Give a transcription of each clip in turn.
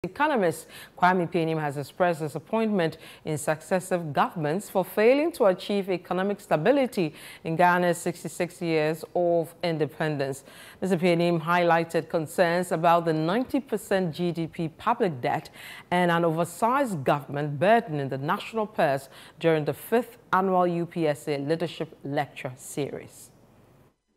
Economist Kwame Penim has expressed disappointment in successive governments for failing to achieve economic stability in Ghana's 66 years of independence. Mr. Penim highlighted concerns about the 90% GDP public debt and an oversized government burdening the national purse during the 5th annual UPSA Leadership Lecture Series.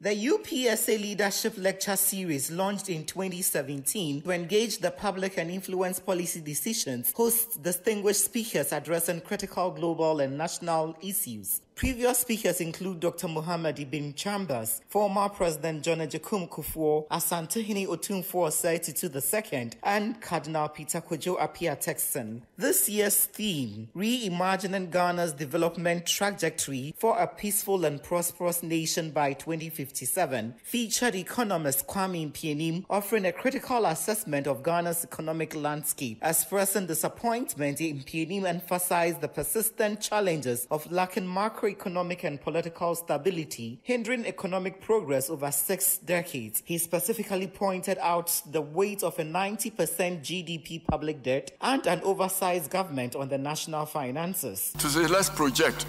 The UPSA Leadership Lecture Series, launched in 2017 to engage the public and influence policy decisions, hosts distinguished speakers addressing critical global and national issues. Previous speakers include Dr. Muhammad Ibn Chambers, former President John Ejekum Kufuor, Asantehene Otumfuo Osei II, and Cardinal Peter Kojo Appiah-Texan. This year's theme, Reimagining Ghana's Development Trajectory for a Peaceful and Prosperous Nation by 2057, featured economist Kwame Penim offering a critical assessment of Ghana's economic landscape. Expressing disappointment, Penim emphasized the persistent challenges of lacking macroeconomic and political stability, hindering economic progress over 6 decades. He specifically pointed out the weight of a 90% GDP public debt and an oversized government on the national finances. To say, let's project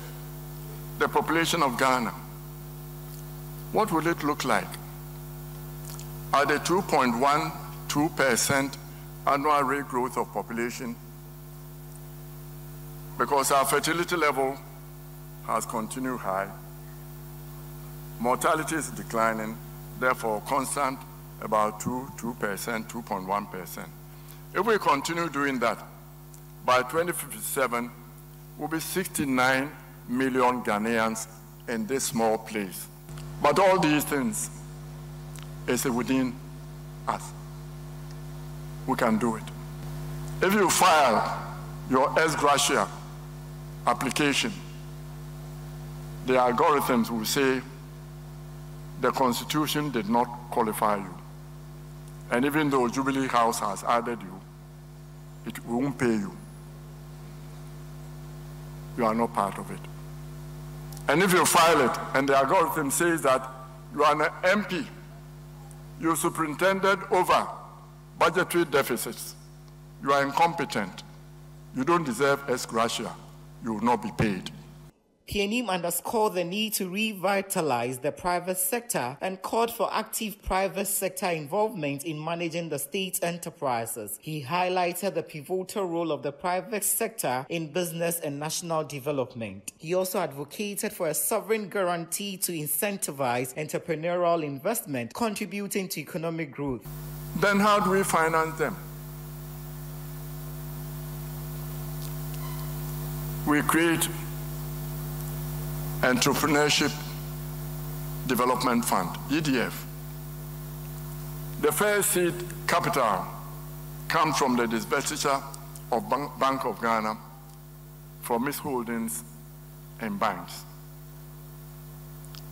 the population of Ghana. What will it look like? At the 2.12% annual rate growth of population, because our fertility level has continued high, mortality is declining, therefore constant about 2%, 2.1%. If we continue doing that, by 2057, we'll be 69 million Ghanaians in this small place. But all these things is within us. We can do it. If you file your ex gratia application, the algorithms will say the Constitution did not qualify you. And even though Jubilee House has added you, it won't pay you. You are not part of it. And if you file it and the algorithm says that you are an MP, you superintended over budgetary deficits, you are incompetent, you don't deserve ex gratia, you will not be paid. Penim underscored the need to revitalize the private sector and called for active private sector involvement in managing the state enterprises. He highlighted the pivotal role of the private sector in business and national development. He also advocated for a sovereign guarantee to incentivize entrepreneurial investment, contributing to economic growth. Then how do we finance them? We create Entrepreneurship Development Fund, EDF. The first seed capital comes from the disbursement of Bank of Ghana for misholdings in banks.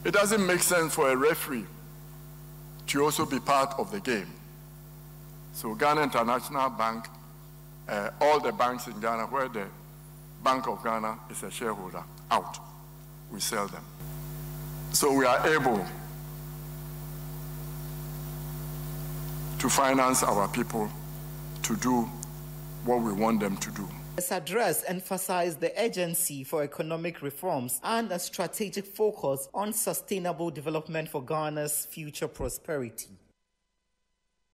It doesn't make sense for a referee to also be part of the game. So Ghana International Bank, all the banks in Ghana where the Bank of Ghana is a shareholder, out. We sell them. So we are able to finance our people to do what we want them to do. This address emphasized the urgency for economic reforms and a strategic focus on sustainable development for Ghana's future prosperity.